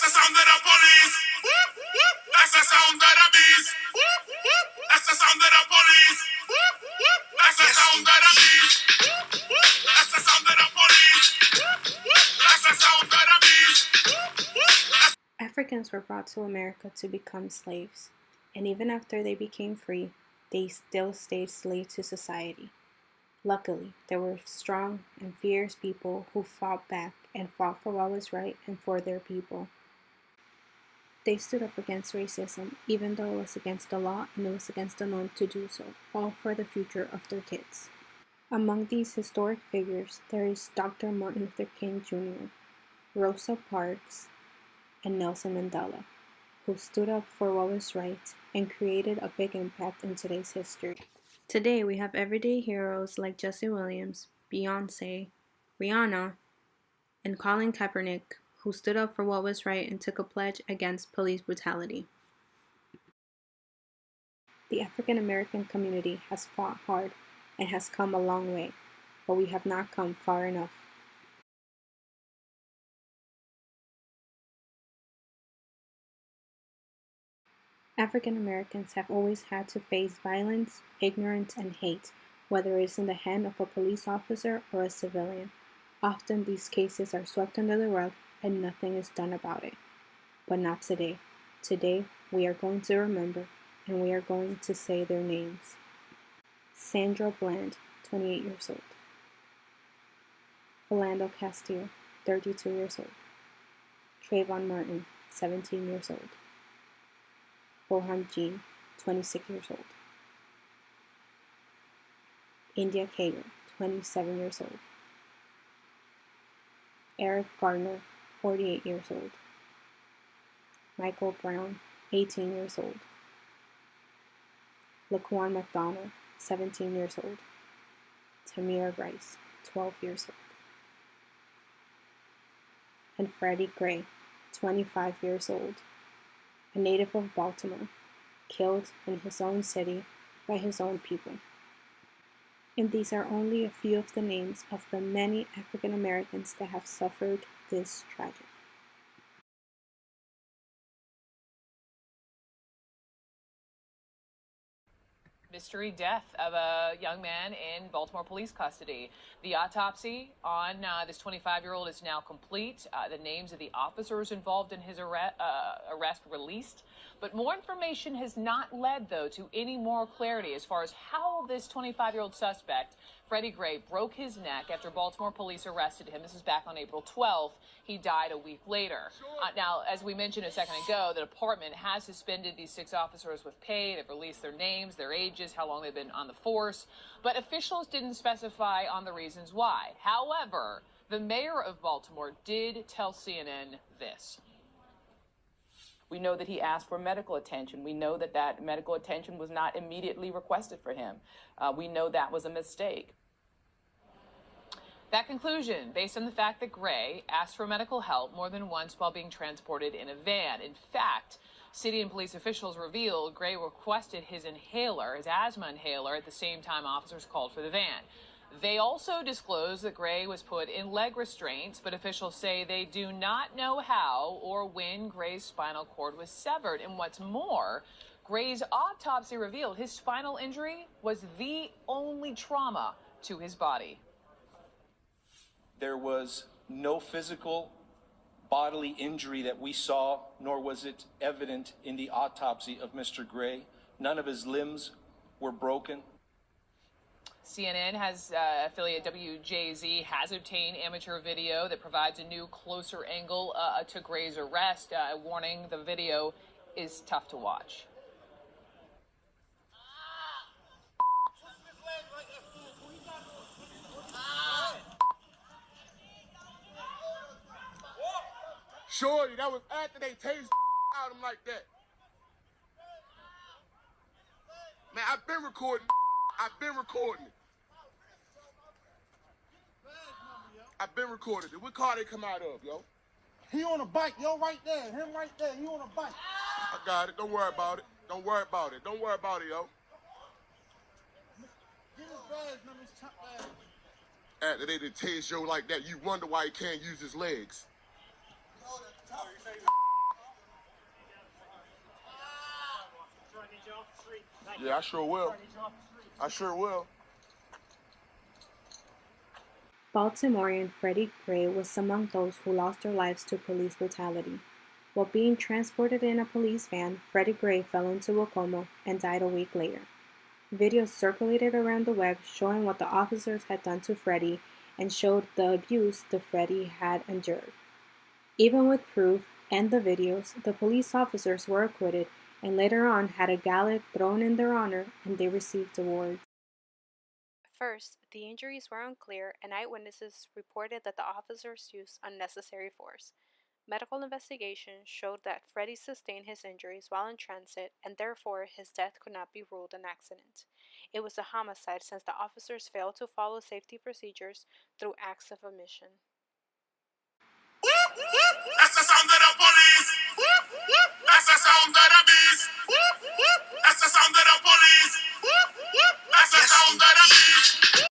the sound of the police. That's the sound of the beast. That's the sound of the police. That's the sound of the beast. That's the sound of the police. That's the sound of the beast. Africans were brought to America to become slaves, and even after they became free, they still stayed slaves to society. Luckily, there were strong and fierce people who fought back and fought for what was right and for their people. They stood up against racism, even though it was against the law and it was against the norm to do so, all for the future of their kids. Among these historic figures, there is Dr. Martin Luther King Jr., Rosa Parks, and Nelson Mandela, who stood up for what was right and created a big impact in today's history. Today, we have everyday heroes like Jesse Williams, Beyoncé, Rihanna, and Colin Kaepernick, who stood up for what was right and took a pledge against police brutality. The African American community has fought hard and has come a long way, but we have not come far enough. African Americans have always had to face violence, ignorance, and hate, whether it is in the hand of a police officer or a civilian. Often these cases are swept under the rug and nothing is done about it. But not today. Today, we are going to remember and we are going to say their names. Sandra Bland, 28 years old. Philando Castile, 32 years old. Trayvon Martin, 17 years old. Bohan Jean, 26 years old. India Kager, 27 years old. Eric Gardner, 48 years old. Michael Brown, 18 years old. Laquan McDonald, 17 years old. Tamir Rice, 12 years old. And Freddie Gray, 25 years old, a native of Baltimore, killed in his own city by his own people. And these are only a few of the names of the many African Americans that have suffered this tragedy. Mystery death of a young man in Baltimore police custody. The autopsy on this 25-year-old is now complete. The names of the officers involved in his arrest released. But more information has not led, though, to any more clarity as far as how this 25-year-old suspect, Freddie Gray, broke his neck after Baltimore police arrested him. This is back on April 12th. He died a week later. Now, as we mentioned a second ago, the department has suspended these 6 officers with pay. They've released their names, their ages, how long they've been on the force. But officials didn't specify on the reasons why. However, the mayor of Baltimore did tell CNN this. We know that he asked for medical attention. We know that that medical attention was not immediately requested for him. We know that was a mistake. That conclusion, based on the fact that Gray asked for medical help more than once while being transported in a van. In fact, city and police officials revealed Gray requested his inhaler, his asthma inhaler, at the same time officers called for the van. They also disclosed that Gray was put in leg restraints, but officials say they do not know how or when Gray's spinal cord was severed. And what's more, Gray's autopsy revealed his spinal injury was the only trauma to his body. There was no physical bodily injury that we saw, nor was it evident in the autopsy of Mr. Gray. None of his limbs were broken. CNN has affiliate WJZ has obtained amateur video that provides a new, closer angle to Gray's arrest. Warning, the video is tough to watch. Shorty, that was after they tased out him like that. Man, I've been recording. I've been recording it. What car they come out of, yo? He on a bike, yo, right there. Him right there. He on a bike. I got it. Don't worry about it, yo. Get his badge, man. His top badge. After they done tased yo like that, you wonder why he can't use his legs. Yeah, I sure will. I sure will. Baltimorean Freddie Gray was among those who lost their lives to police brutality. While being transported in a police van, Freddie Gray fell into a coma and died a week later. Videos circulated around the web showing what the officers had done to Freddie and showed the abuse the Freddie had endured. Even with proof and the videos, the police officers were acquitted and later on had a gala thrown in their honor and they received awards. First, the injuries were unclear and eyewitnesses reported that the officers used unnecessary force. Medical investigation showed that Freddie sustained his injuries while in transit and therefore his death could not be ruled an accident. It was a homicide since the officers failed to follow safety procedures through acts of omission. That's the sound of the police. That's the sound of the beast. That's the sound of the police. That's the sound of the beast.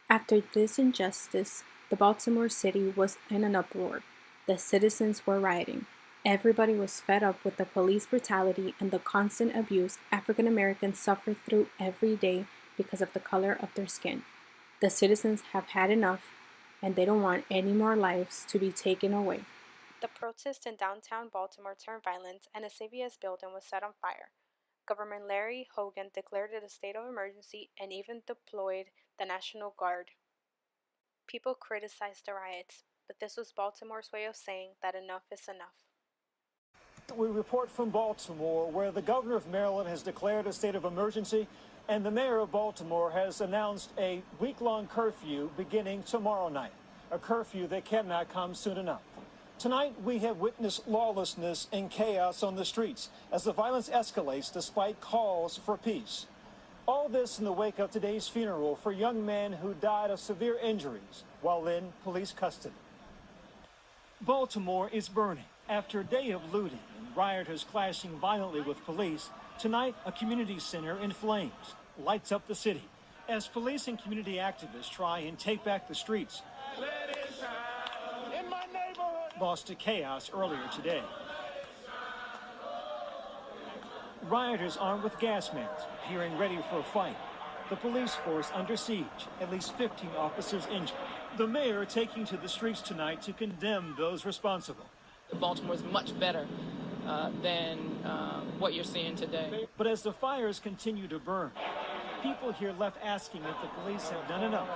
After this injustice, the Baltimore city was in an uproar. The citizens were rioting. Everybody was fed up with the police brutality and the constant abuse African Americans suffer through every day because of the color of their skin. The citizens have had enough, and they don't want any more lives to be taken away. The protest in downtown Baltimore turned violent, and a CVS building was set on fire. Governor Larry Hogan declared it a state of emergency and even deployed the National Guard. People criticized the riots, but this was Baltimore's way of saying that enough is enough. We report from Baltimore, where the governor of Maryland has declared a state of emergency, and the mayor of Baltimore has announced a week-long curfew beginning tomorrow night, a curfew that cannot come soon enough. Tonight, we have witnessed lawlessness and chaos on the streets as the violence escalates despite calls for peace. All this in the wake of today's funeral for a young man who died of severe injuries while in police custody. Baltimore is burning. After a day of looting and rioters clashing violently with police, tonight a community center in flames lights up the city as police and community activists try and take back the streets. In my neighborhood. Lost to chaos earlier today. Rioters armed with gas masks, appearing ready for a fight. The police force under siege, at least 15 officers injured. The mayor taking to the streets tonight to condemn those responsible. Baltimore is much better than what you're seeing today. But as the fires continue to burn, people here left asking if the police have done enough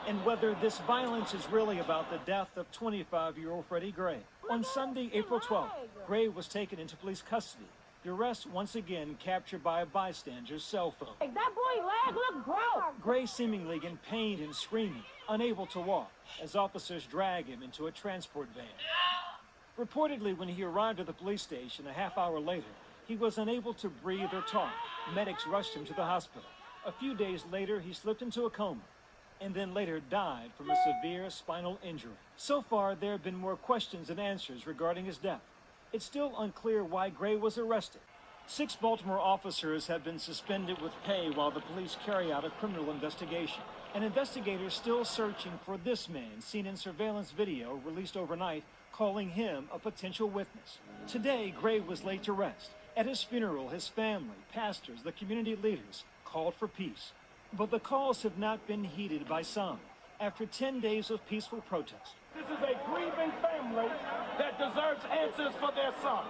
and whether this violence is really about the death of 25-year-old Freddie Gray. On Sunday, April 12th, Gray was taken into police custody. The arrest once again captured by a bystander's cell phone. That boy leg look broke. Gray seemingly in pain and screaming, unable to walk, as officers drag him into a transport van. Reportedly, when he arrived at the police station a half hour later, he was unable to breathe or talk. Medics rushed him to the hospital. A few days later, he slipped into a coma and then later died from a severe spinal injury. So far, there have been more questions than answers regarding his death. It's still unclear why Gray was arrested. 6 Baltimore officers have been suspended with pay while the police carry out a criminal investigation. And investigators still searching for this man seen in surveillance video released overnight, calling him a potential witness. Today, Gray was laid to rest. At his funeral, his family, pastors, the community leaders called for peace. But the calls have not been heeded by some. After 10 days of peaceful protest, This is a grieving family that deserves answers for their son.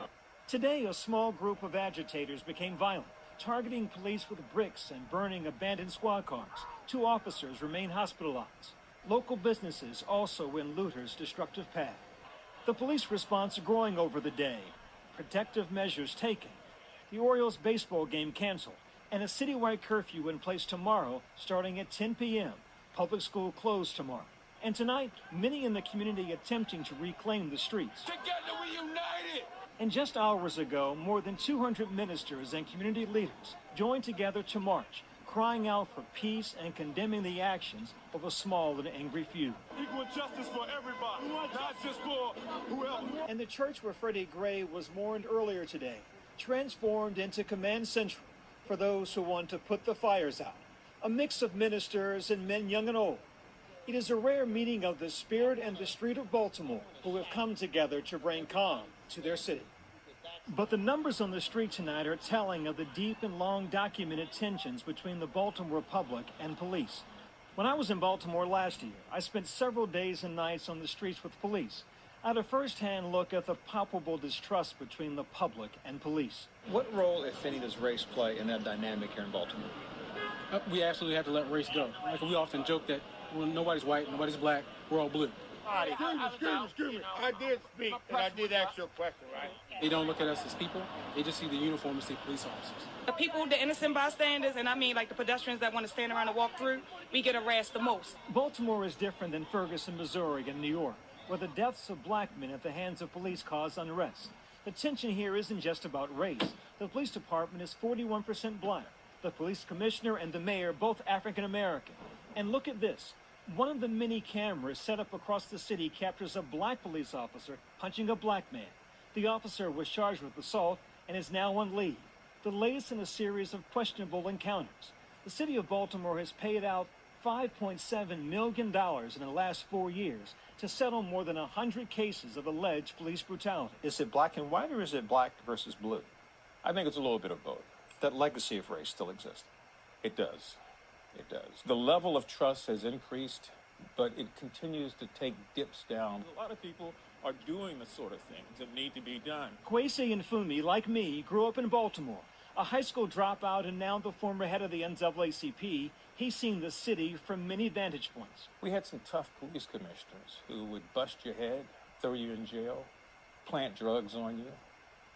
today a small group of agitators became violent, targeting police with bricks and burning abandoned squad cars. 2 officers remain hospitalized. Local businesses also in looters' destructive path. The police response growing over the day. Protective measures taken. The Orioles baseball game canceled, and a citywide curfew in place tomorrow starting at 10 p.m. Public school closed tomorrow. And tonight, many in the community attempting to reclaim the streets. Together we united. And just hours ago, more than 200 ministers and community leaders joined together to march, crying out for peace and condemning the actions of a small and angry few. Equal justice for everybody, not just for whoever. And the church where Freddie Gray was mourned earlier today, transformed into Command Central for those who want to put the fires out. A mix of ministers and men young and old. It is a rare meeting of the spirit and the street of Baltimore who have come together to bring calm to their city. But the numbers on the street tonight are telling of the deep and long documented tensions between the Baltimore public and police. When I was in Baltimore last year, I spent several days and nights on the streets with police. I had a first-hand look at the palpable distrust between the public and police. What role, if any, does race play in that dynamic here in Baltimore? We absolutely have to let race go. Like we often joke that when nobody's white, nobody's black, we're all blue. Excuse me. I did speak, and I did ask you a question, right? They don't look at us as people. They just see the uniform and see police officers. The people, the innocent bystanders, and I mean like the pedestrians that want to stand around and walk through, we get harassed the most. Baltimore is different than Ferguson, Missouri, and New York, where the deaths of black men at the hands of police cause unrest. The tension here isn't just about race. The police department is 41% black. The police commissioner and the mayor both African American. And look at this. One of the many cameras set up across the city captures a black police officer punching a black man. The officer was charged with assault and is now on leave, the latest in a series of questionable encounters. The city of Baltimore has paid out $5.7 million in the last 4 years to settle more than 100 cases of alleged police brutality. Is it black and white, or is it black versus blue? I think it's a little bit of both. That legacy of race still exists. It does. It does. The level of trust has increased, but it continues to take dips down. A lot of people are doing the sort of things that need to be done. Kwesi Nfumi, like me, grew up in Baltimore. A high school dropout and now the former head of the NAACP, he's seen the city from many vantage points. We had some tough police commissioners who would bust your head, throw you in jail, plant drugs on you,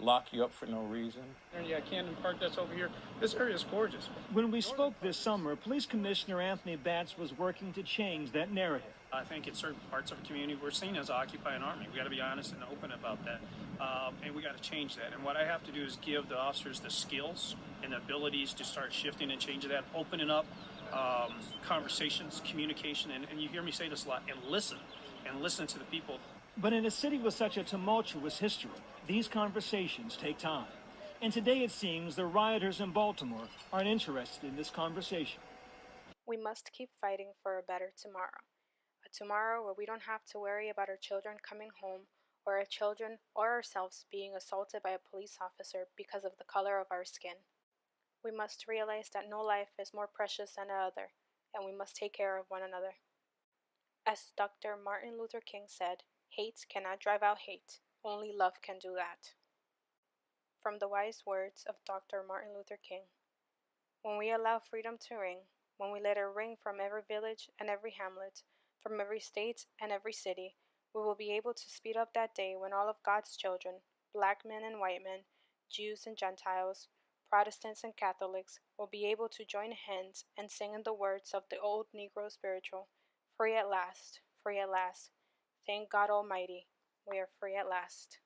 lock you up for no reason. Yeah, Camden Park, that's over here. This area is gorgeous. When we spoke this summer, Police Commissioner Anthony Batts was working to change that narrative. I think in certain parts of the community, we're seen as occupying army. We got to be honest and open about that, and we got to change that. And what I have to do is give the officers the skills and the abilities to start shifting and changing that, opening up conversations, communication, and you hear me say this a lot, and listen to the people. But in a city with such a tumultuous history, these conversations take time. And today it seems the rioters in Baltimore aren't interested in this conversation. We must keep fighting for a better tomorrow. A tomorrow where we don't have to worry about our children coming home, or our children or ourselves being assaulted by a police officer because of the color of our skin. We must realize that no life is more precious than another, and we must take care of one another. As Dr. Martin Luther King said, hate cannot drive out hate. Only love can do that. From the wise words of Dr. Martin Luther King. When we allow freedom to ring, when we let it ring from every village and every hamlet, from every state and every city, we will be able to speed up that day when all of God's children, black men and white men, Jews and Gentiles, Protestants and Catholics, will be able to join hands and sing in the words of the old Negro spiritual, free at last, free at last. Thank God Almighty, we are free at last.